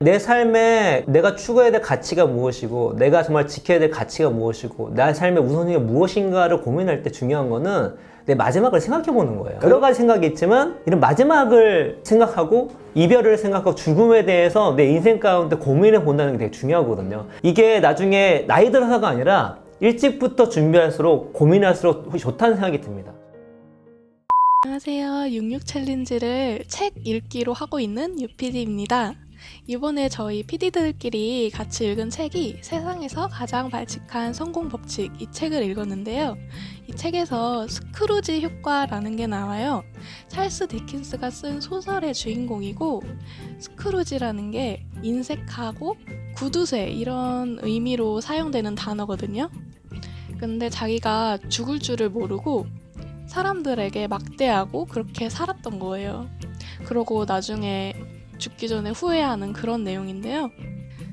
내 삶에 내가 추구해야 될 가치가 무엇이고 내가 정말 지켜야 될 가치가 무엇이고 나의 삶의 우선순위가 무엇인가를 고민할 때 중요한 거는 내 마지막을 생각해 보는 거예요. 여러 가지 생각이 있지만 이런 마지막을 생각하고 이별을 생각하고 죽음에 대해서 내 인생 가운데 고민해 본다는 게 되게 중요하거든요. 이게 나중에 나이 들어서가 아니라 일찍부터 준비할수록 고민할수록 좋다는 생각이 듭니다. 안녕하세요. 66 챌린지를 책 읽기로 하고 있는 유PD입니다. 이번에 저희 PD들끼리 같이 읽은 책이 세상에서 가장 발칙한 성공 법칙, 이 책을 읽었는데요. 이 책에서 스크루지 효과라는 게 나와요. 찰스 디킨스가 쓴 소설의 주인공이고, 스크루지라는 게 인색하고 구두쇠 이런 의미로 사용되는 단어거든요. 근데 자기가 죽을 줄을 모르고 사람들에게 막대하고 그렇게 살았던 거예요. 그러고 나중에 죽기 전에 후회하는 그런 내용인데요.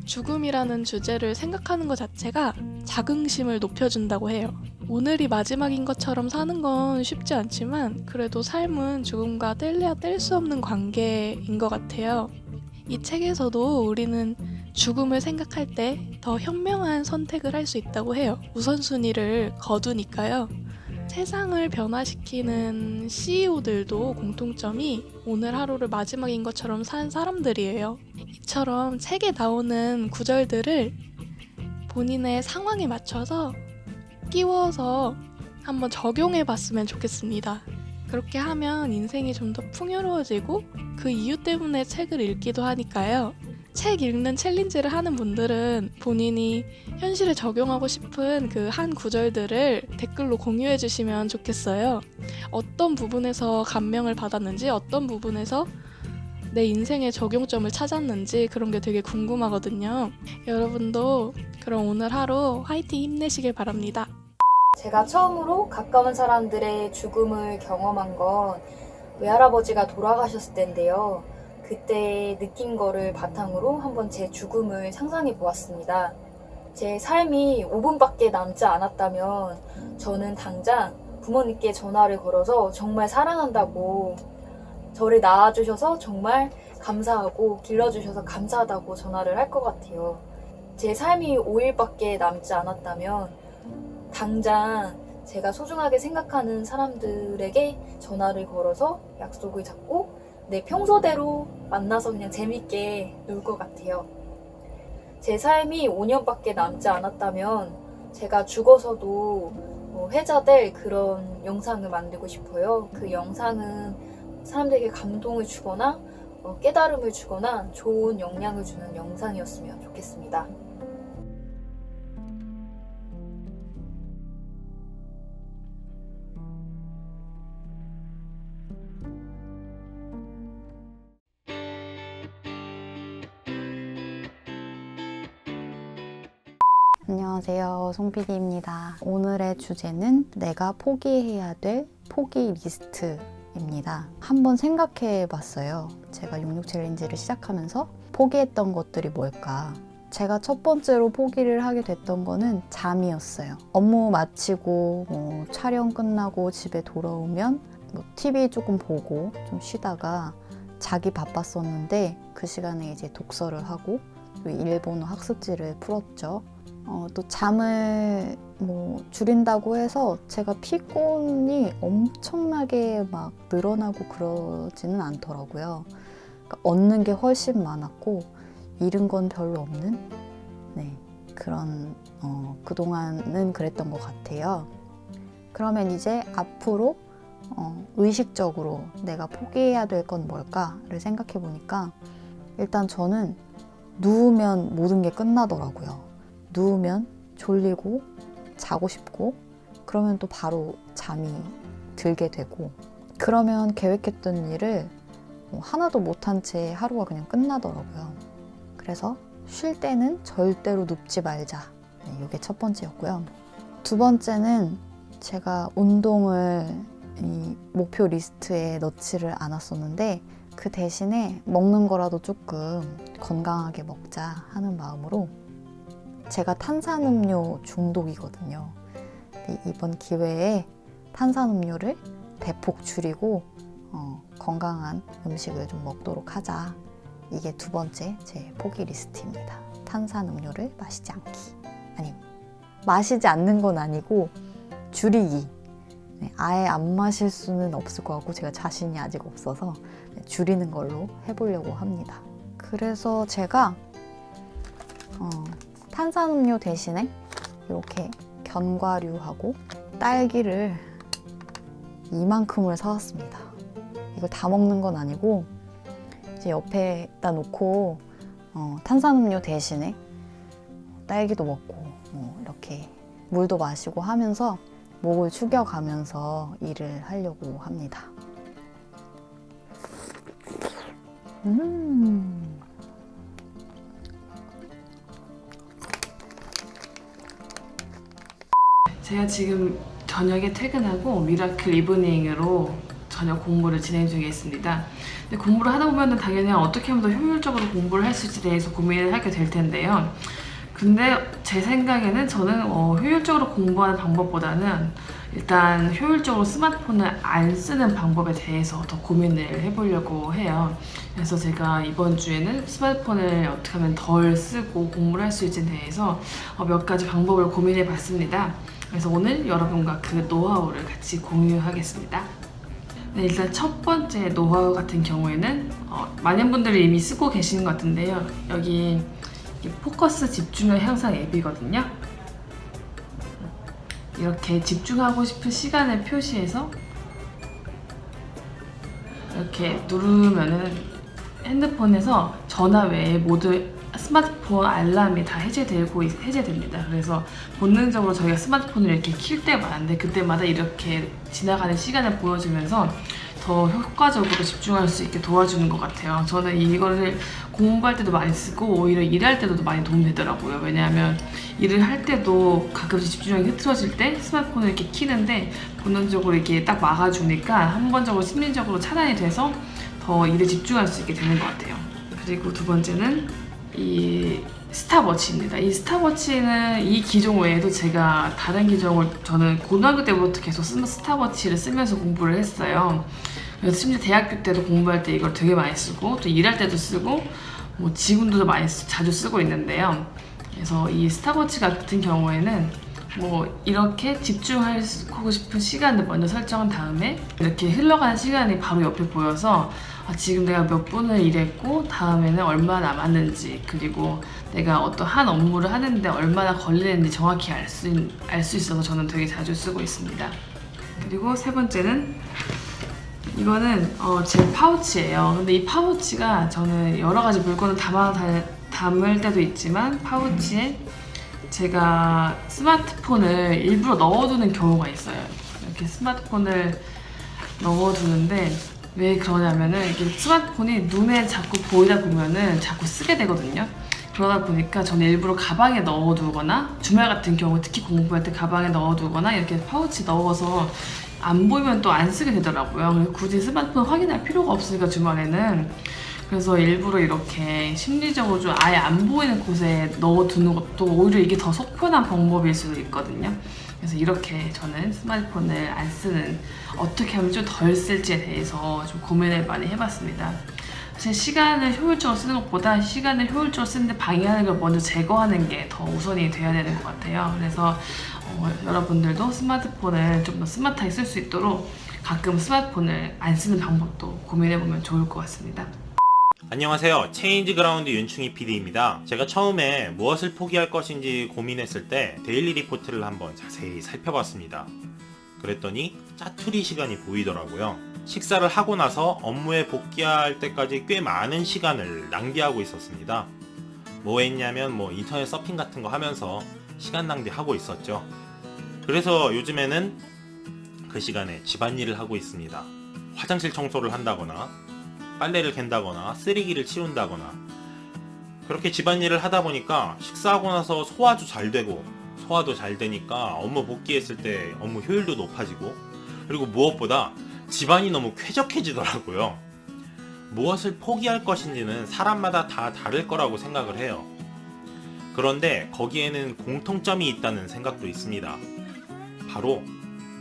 죽음이라는 주제를 생각하는 것 자체가 자긍심을 높여준다고 해요. 오늘이 마지막인 것처럼 사는 건 쉽지 않지만 그래도 삶은 죽음과 뗄래야 뗄 수 없는 관계인 것 같아요. 이 책에서도 우리는 죽음을 생각할 때 더 현명한 선택을 할 수 있다고 해요. 우선순위를 거두니까요. 세상을 변화시키는 CEO들도 공통점이 오늘 하루를 마지막인 것처럼 산 사람들이에요. 이처럼 책에 나오는 구절들을 본인의 상황에 맞춰서 끼워서 한번 적용해 봤으면 좋겠습니다. 그렇게 하면 인생이 좀 더 풍요로워지고 그 이유 때문에 책을 읽기도 하니까요. 책 읽는 챌린지를 하는 분들은 본인이 현실에 적용하고 싶은 그 한 구절들을 댓글로 공유해 주시면 좋겠어요. 어떤 부분에서 감명을 받았는지, 어떤 부분에서 내 인생의 적용점을 찾았는지 그런 게 되게 궁금하거든요. 여러분도 그럼 오늘 하루 화이팅 힘내시길 바랍니다. 제가 처음으로 가까운 사람들의 죽음을 경험한 건 외할아버지가 돌아가셨을 때인데요. 그때 느낀 거를 바탕으로 한번 제 죽음을 상상해 보았습니다. 제 삶이 5분밖에 남지 않았다면 저는 당장 부모님께 전화를 걸어서 정말 사랑한다고, 저를 낳아주셔서 정말 감사하고 길러주셔서 감사하다고 전화를 할 것 같아요. 제 삶이 5일밖에 남지 않았다면 당장 제가 소중하게 생각하는 사람들에게 전화를 걸어서 약속을 잡고 내 평소대로 만나서 그냥 재밌게 놀 것 같아요. 제 삶이 5년밖에 남지 않았다면 제가 죽어서도 회자될 그런 영상을 만들고 싶어요. 그 영상은 사람들에게 감동을 주거나 깨달음을 주거나 좋은 영향을 주는 영상이었으면 좋겠습니다. 안녕하세요, 송PD입니다. 오늘의 주제는 내가 포기해야 될 포기 리스트입니다. 한번 생각해 봤어요. 제가 66 챌린지를 시작하면서 포기했던 것들이 뭘까? 제가 첫 번째로 포기를 하게 됐던 거는 잠이었어요. 업무 마치고 촬영 끝나고 집에 돌아오면 TV 조금 보고 좀 쉬다가 자기 바빴었는데 그 시간에 이제 독서를 하고 또 일본어 학습지를 풀었죠. 또 잠을 줄인다고 해서 제가 피곤이 엄청나게 막 늘어나고 그러지는 않더라고요. 그러니까 얻는 게 훨씬 많았고 잃은 건 별로 없는 그런 그동안은 그랬던 것 같아요. 그러면 이제 앞으로 의식적으로 내가 포기해야 될 건 뭘까를 생각해 보니까 일단 저는 누우면 모든 게 끝나더라고요. 누우면 졸리고 자고 싶고 그러면 또 바로 잠이 들게 되고 그러면 계획했던 일을 하나도 못한 채 하루가 그냥 끝나더라고요. 그래서 쉴 때는 절대로 눕지 말자. 이게 첫 번째였고요. 두 번째는 제가 운동을 이 목표 리스트에 넣지를 않았었는데 그 대신에 먹는 거라도 조금 건강하게 먹자 하는 마음으로 제가 탄산음료 중독이거든요. 이번 기회에 탄산음료를 대폭 줄이고 건강한 음식을 좀 먹도록 하자 이게 두 번째 제 포기 리스트입니다. 탄산음료를 마시지 않기. 아니, 마시지 않는 건 아니고 줄이기. 네, 아예 안 마실 수는 없을 것 같고 제가 자신이 아직 없어서 줄이는 걸로 해보려고 합니다. 그래서 제가 탄산음료 대신에 이렇게 견과류하고 딸기를 이만큼을 사왔습니다. 이걸 다 먹는 건 아니고 이제 옆에다 놓고 탄산음료 대신에 딸기도 먹고 이렇게 물도 마시고 하면서 목을 축여가면서 일을 하려고 합니다. 제가 지금 저녁에 퇴근하고 미라클 이브닝으로 저녁 공부를 진행 중에 있습니다. 근데 공부를 하다 보면 당연히 어떻게 하면 더 효율적으로 공부를 할 수 있을지에 대해서 고민을 하게 될 텐데요. 근데 제 생각에는 저는 효율적으로 공부하는 방법보다는 일단 효율적으로 스마트폰을 안 쓰는 방법에 대해서 더 고민을 해보려고 해요. 그래서 제가 이번 주에는 스마트폰을 어떻게 하면 덜 쓰고 공부를 할 수 있지에 대해서 몇 가지 방법을 고민해 봤습니다. 그래서 오늘 여러분과 그 노하우를 같이 공유하겠습니다. 네, 일단 첫 번째 노하우 같은 경우에는 많은 분들이 이미 쓰고 계시는 것 같은데요. 여기 포커스 집중력 향상 앱이거든요. 이렇게 집중하고 싶은 시간을 표시해서 이렇게 누르면은 핸드폰에서 전화 외에 모두 스마트폰 알람이 다 해제됩니다. 그래서 본능적으로 저희가 스마트폰을 이렇게 킬 때가 많은데 그때마다 이렇게 지나가는 시간을 보여주면서 더 효과적으로 집중할 수 있게 도와주는 것 같아요. 저는 이거를 공부할 때도 많이 쓰고 오히려 일할 때도 많이 도움이 되더라고요. 왜냐하면 일을 할 때도 가끔씩 집중력이 흐트러질 때 스마트폰을 이렇게 키는데 본능적으로 이렇게 딱 막아주니까 한 번적으로 심리적으로 차단이 돼서 더 일에 집중할 수 있게 되는 것 같아요. 그리고 두 번째는 이 스탑워치입니다. 이 스탑워치는 이 기종 외에도 제가 다른 기종을 저는 고등학교 때부터 계속 스탑워치를 쓰면서 공부를 했어요. 그래서 심지어 대학교 때도 공부할 때 이걸 되게 많이 쓰고 또 일할 때도 쓰고 뭐 지금도 많이 자주 쓰고 있는데요. 그래서 이 스탑워치 같은 경우에는 뭐 이렇게 집중하고 싶은 시간을 먼저 설정한 다음에 이렇게 흘러가는 시간이 바로 옆에 보여서 지금 내가 몇 분을 일했고 다음에는 얼마나 남았는지 그리고 내가 어떤 한 업무를 하는데 얼마나 걸리는지 정확히 알 수 있어서 저는 되게 자주 쓰고 있습니다. 그리고 세 번째는 이거는 제 파우치예요. 근데 이 파우치가 저는 여러 가지 물건을 담을 때도 있지만 파우치에 제가 스마트폰을 일부러 넣어두는 경우가 있어요. 이렇게 스마트폰을 넣어두는데 왜 그러냐면은 이게 스마트폰이 눈에 자꾸 보이다 보면은 자꾸 쓰게 되거든요. 그러다 보니까 저는 일부러 가방에 넣어두거나 주말 같은 경우 특히 공부할 때 가방에 넣어두거나 이렇게 파우치 넣어서 안 보이면 또 안 쓰게 되더라고요. 굳이 스마트폰 확인할 필요가 없으니까 주말에는 그래서 일부러 이렇게 심리적으로 좀 아예 안 보이는 곳에 넣어두는 것도 오히려 이게 더 속편한 방법일 수도 있거든요. 그래서 이렇게 저는 스마트폰을 안 쓰는 어떻게 하면 좀 덜 쓸지에 대해서 좀 고민을 많이 해봤습니다. 사실 시간을 효율적으로 쓰는 것보다 시간을 효율적으로 쓰는데 방해하는 걸 먼저 제거하는 게 더 우선이 돼야 되는 것 같아요. 그래서 여러분들도 스마트폰을 좀 더 스마트하게 쓸 수 있도록 가끔 스마트폰을 안 쓰는 방법도 고민해보면 좋을 것 같습니다. 안녕하세요. 체인지 그라운드 윤충희 PD입니다. 제가 처음에 무엇을 포기할 것인지 고민했을 때 데일리 리포트를 한번 자세히 살펴봤습니다. 그랬더니 짜투리 시간이 보이더라고요. 식사를 하고 나서 업무에 복귀할 때까지 꽤 많은 시간을 낭비하고 있었습니다. 뭐 했냐면 인터넷 서핑 같은 거 하면서 시간 낭비하고 있었죠. 그래서 요즘에는 그 시간에 집안일을 하고 있습니다. 화장실 청소를 한다거나 빨래를 갠다거나 쓰레기를 치운다거나 그렇게 집안일을 하다 보니까 식사하고 나서 소화도 잘 되고 소화도 잘 되니까 업무 복귀했을 때 업무 효율도 높아지고 그리고 무엇보다 집안이 너무 쾌적해지더라고요. 무엇을 포기할 것인지는 사람마다 다 다를 거라고 생각을 해요. 그런데 거기에는 공통점이 있다는 생각도 있습니다. 바로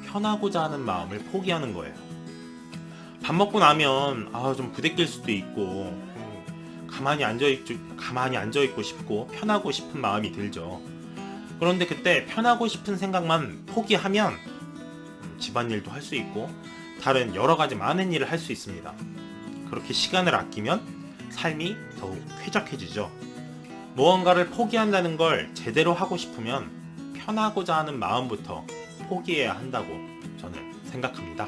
편하고자 하는 마음을 포기하는 거예요. 밥 먹고 나면 좀 부대낄 수도 있고 가만히 앉아있고 싶고 편하고 싶은 마음이 들죠. 그런데 그때 편하고 싶은 생각만 포기하면 집안일도 할 수 있고 다른 여러 가지 많은 일을 할 수 있습니다. 그렇게 시간을 아끼면 삶이 더욱 쾌적해지죠. 무언가를 포기한다는 걸 제대로 하고 싶으면 편하고자 하는 마음부터 포기해야 한다고 저는 생각합니다.